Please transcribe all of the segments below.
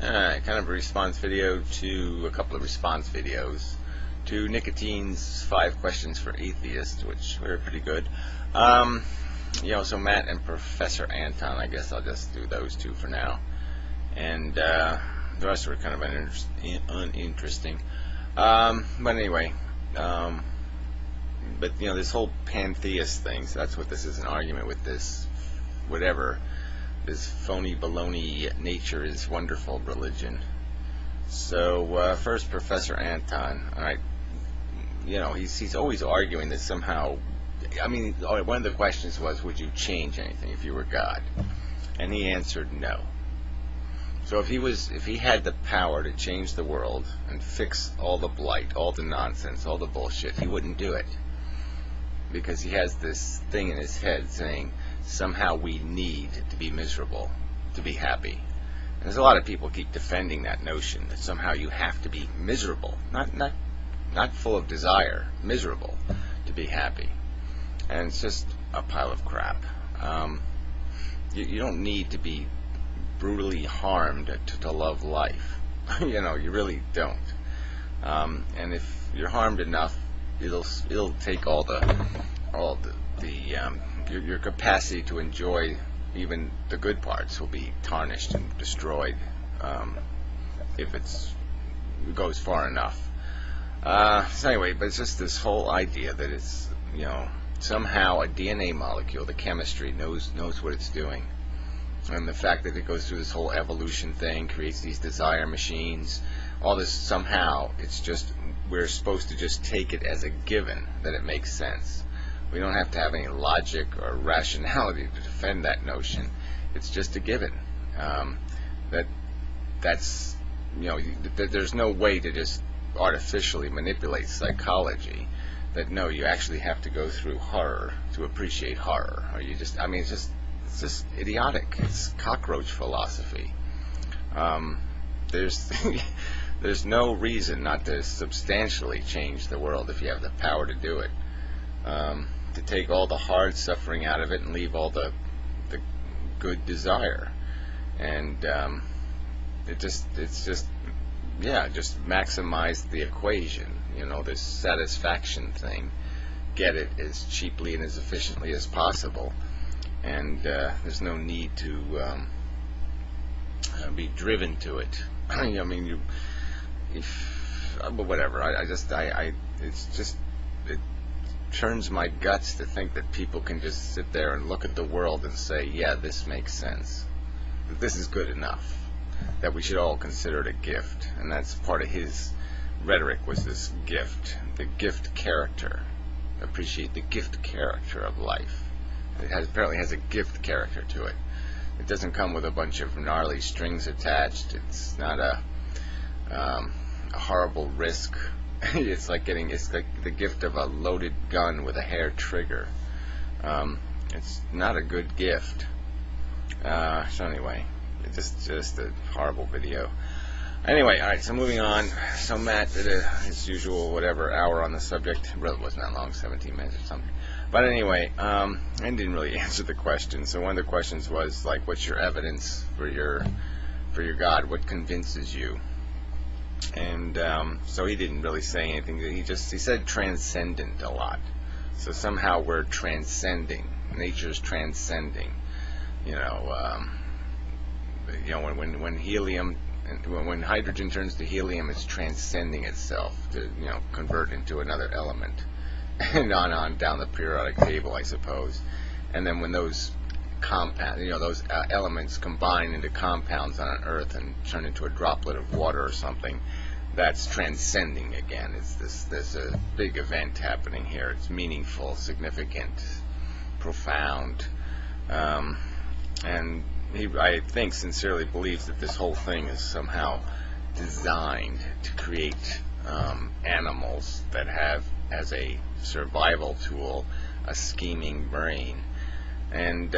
Alright, kind of a response video to a couple of response videos to Nicotine's 5 Questions for Atheists, which were pretty good. So Matt and Professor Anton, I guess I'll just do those two for now. And the rest were kind of uninteresting. But anyway, this whole pantheist thing, so that's what this is, an argument with this, whatever, this phony baloney nature is wonderful religion. So first, Professor Anton. Alright, he's always arguing that somehow, one of the questions was, would you change anything if you were God? And he answered no. So if he had the power to change the world and fix all the blight, all the nonsense, all the bullshit, he wouldn't do it. Because he has this thing in his head saying, somehow we need to be miserable to be happy. And there's a lot of people keep defending that notion that somehow you have to be miserable, not full of desire, miserable to be happy. And it's just a pile of crap. You don't need to be brutally harmed to love life. You really don't. And if you're harmed enough, it'll take your capacity to enjoy even the good parts will be tarnished and destroyed if it goes far enough. So anyway, but it's just this whole idea that it's somehow a DNA molecule, the chemistry knows what it's doing, and the fact that it goes through this whole evolution thing, creates these desire machines, all this, somehow it's just, we're supposed to just take it as a given that it makes sense. We don't have to have any logic or rationality to defend that notion. It's just a given. There's no way to just artificially manipulate psychology. That no, you actually have to go through horror to appreciate horror. Or you just, it's just idiotic. It's cockroach philosophy. There's no reason not to substantially change the world if you have the power to do it. To take all the hard suffering out of it and leave all the good desire, and just maximize the equation. This satisfaction thing. Get it as cheaply and as efficiently as possible, and there's no need to be driven to it. But whatever. It turns my guts to think that people can just sit there and look at the world and say, yeah, this makes sense, that this is good enough, that we should all consider it a gift. And that's part of his rhetoric, was this gift, the gift character. Appreciate the gift character of life. It apparently has a gift character to it. It doesn't come with a bunch of gnarly strings attached. It's not a horrible risk. It's like the gift of a loaded gun with a hair trigger. It's not a good gift. So anyway, it's just a horrible video. Anyway, alright, so moving on. So Matt did his usual hour on the subject. It really wasn't that long, 17 minutes or something. But anyway, and didn't really answer the question. So one of the questions was like, what's your evidence for your God? What convinces you? And so he didn't really say anything. He said transcendent a lot. So somehow we're transcending. Nature's transcending. When hydrogen turns to helium, it's transcending itself to convert into another element, and on down the periodic table, I suppose. And then when those elements combine into compounds on Earth and turn into a droplet of water or something, that's transcending again. There's a big event happening here. It's meaningful, significant, profound, and I think sincerely believes that this whole thing is somehow designed to create animals that have, as a survival tool, a scheming brain. And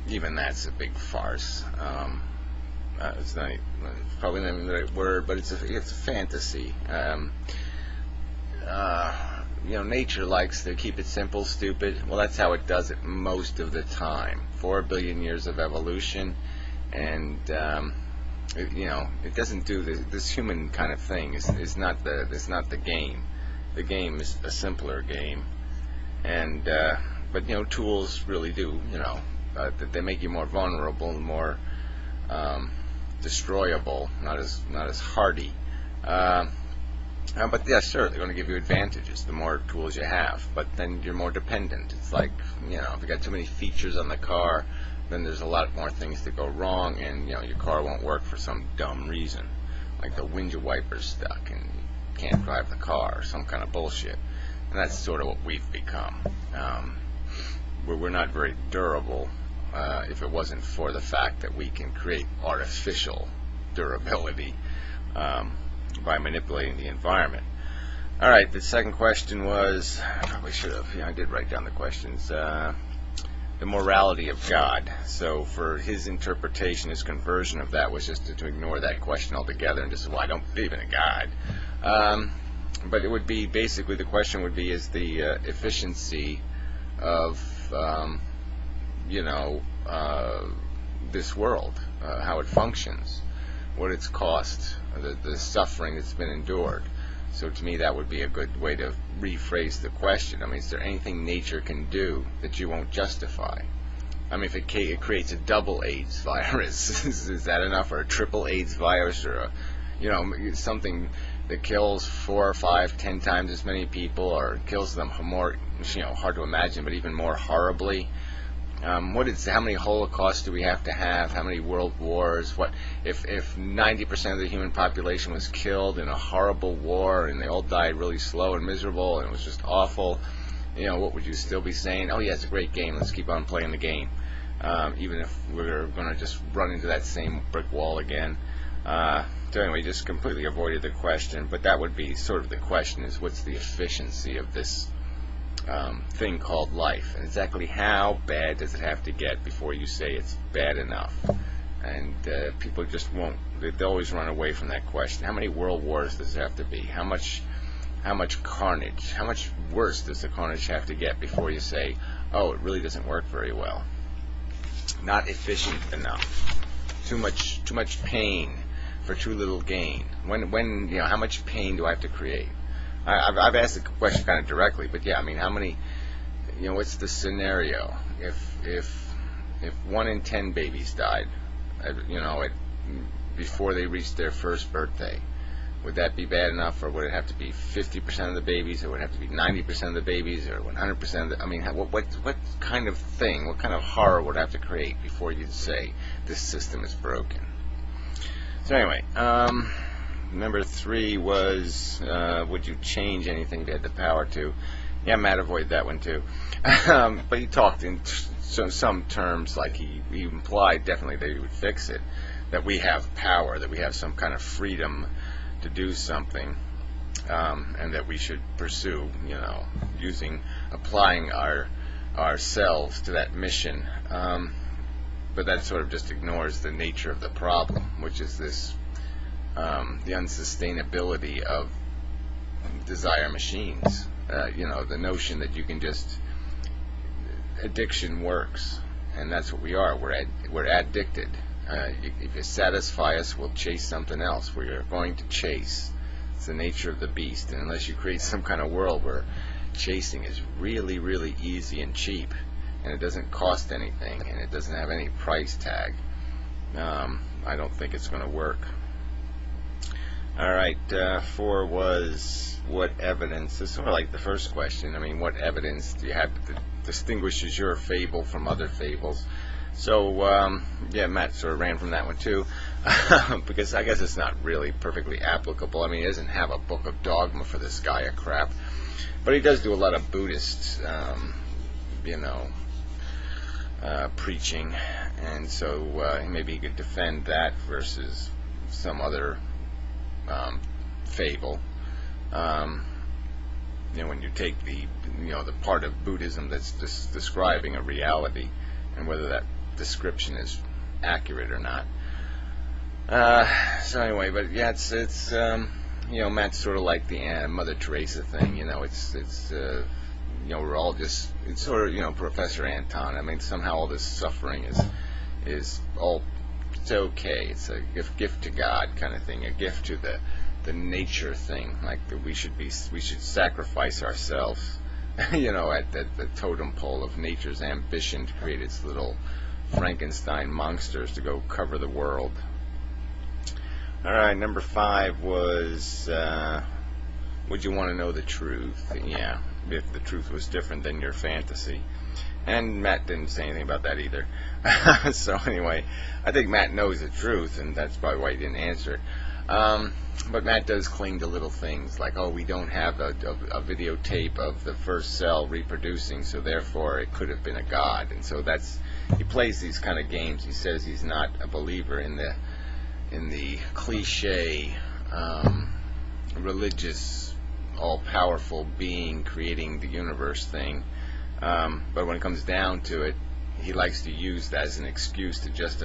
even that's a big farce. It's probably not even the right word, but it's a fantasy. Nature likes to keep it simple, stupid. Well, that's how it does it most of the time. 4 billion years of evolution, and it doesn't do this human kind of thing. Is not the game. The game is a simpler game, and but tools really do. They make you more vulnerable and more destroyable, not as hardy. But yeah, sure, they're going to give you advantages the more tools you have. But then you're more dependent. It's like if you got too many features on the car, then there's a lot more things that go wrong, and your car won't work for some dumb reason, like the windshield wiper's stuck and you can't drive the car or some kind of bullshit. And that's sort of what we've become. We're not very durable if it wasn't for the fact that we can create artificial durability by manipulating the environment. All right, the second question was, I probably should have, I did write down the questions. The morality of God. So for his interpretation, his conversion of that was just to ignore that question altogether and just say, well, I don't believe in a God. But it would be, basically the question would be, is the efficiency of this world, how it functions, what its cost, the suffering that's been endured. So to me, that would be a good way to rephrase the question. I mean, is there anything nature can do that you won't justify? I mean, if it creates a double AIDS virus, is that enough? Or a triple AIDS virus, or something that kills 4 or 5, 10 times as many people, or kills them more, hard to imagine, but even more horribly. How many Holocausts do we have to have? How many world wars? What if 90% of the human population was killed in a horrible war and they all died really slow and miserable and it was just awful? What would you still be saying? Oh yeah, it's a great game. Let's keep on playing the game, even if we're going to just run into that same brick wall again. So anyway, just completely avoided the question. But that would be sort of the question: is what's the efficiency of this thing called life, and exactly how bad does it have to get before you say it's bad enough? And people just won't. They always run away from that question. How many world wars does it have to be? How much carnage? How much worse does the carnage have to get before you say, oh, it really doesn't work very well? Not efficient enough. Too much pain for too little gain. When how much pain do I have to create? I've asked the question kind of directly, but yeah, I mean, how many, what's the scenario if 1 in 10 babies died, before they reached their first birthday? Would that be bad enough, or would it have to be 50% of the babies, or would it have to be 90% of the babies, or 100% of the, I mean, what kind of thing, what kind of horror would it have to create before you'd say this system is broken? So anyway, number 3 was, would you change anything if you had the power to? Yeah, Matt avoided that one too. But he talked in some terms, like he implied definitely that he would fix it, that we have power, that we have some kind of freedom to do something, and that we should pursue, applying ourselves to that mission. But that sort of just ignores the nature of the problem, which is this, the unsustainability of desire machines. The notion that you can just, addiction works, and that's what we are. We're addicted. If you satisfy us, we'll chase something else. We're going to chase. It's the nature of the beast. And unless you create some kind of world where chasing is really, really easy and cheap, and it doesn't cost anything, and it doesn't have any price tag, I don't think it's going to work. All right, 4 was, what evidence? It's sort of like the first question. I mean, what evidence do you have that distinguishes your fable from other fables? So, yeah, Matt sort of ran from that one too, because I guess it's not really perfectly applicable. I mean, he doesn't have a book of dogma for this Guyia crap, but he does do a lot of Buddhist, preaching, and so maybe he could defend that versus some other fable. When you take the part of Buddhism that's describing a reality, and whether that description is accurate or not. So anyway, but yeah, it's Matt's sort of like the Mother Teresa thing. We're all just, it's sort of Professor Anton. I mean, somehow all this suffering is all It's okay. It's a gift to God kind of thing, a gift to the nature thing. Like we should sacrifice ourselves, you know, at the totem pole of nature's ambition to create its little Frankenstein monsters to go cover the world. All right, number 5 was, would you want to know the truth? Yeah, if the truth was different than your fantasy. And Matt didn't say anything about that either. So anyway, I think Matt knows the truth, and that's probably why he didn't answer it. But Matt does cling to little things like, oh, we don't have a videotape of the first cell reproducing, so therefore it could have been a god. And so he plays these kind of games. He says he's not a believer in the cliche religious, all-powerful being creating the universe thing. But when it comes down to it, he likes to use that as an excuse to justify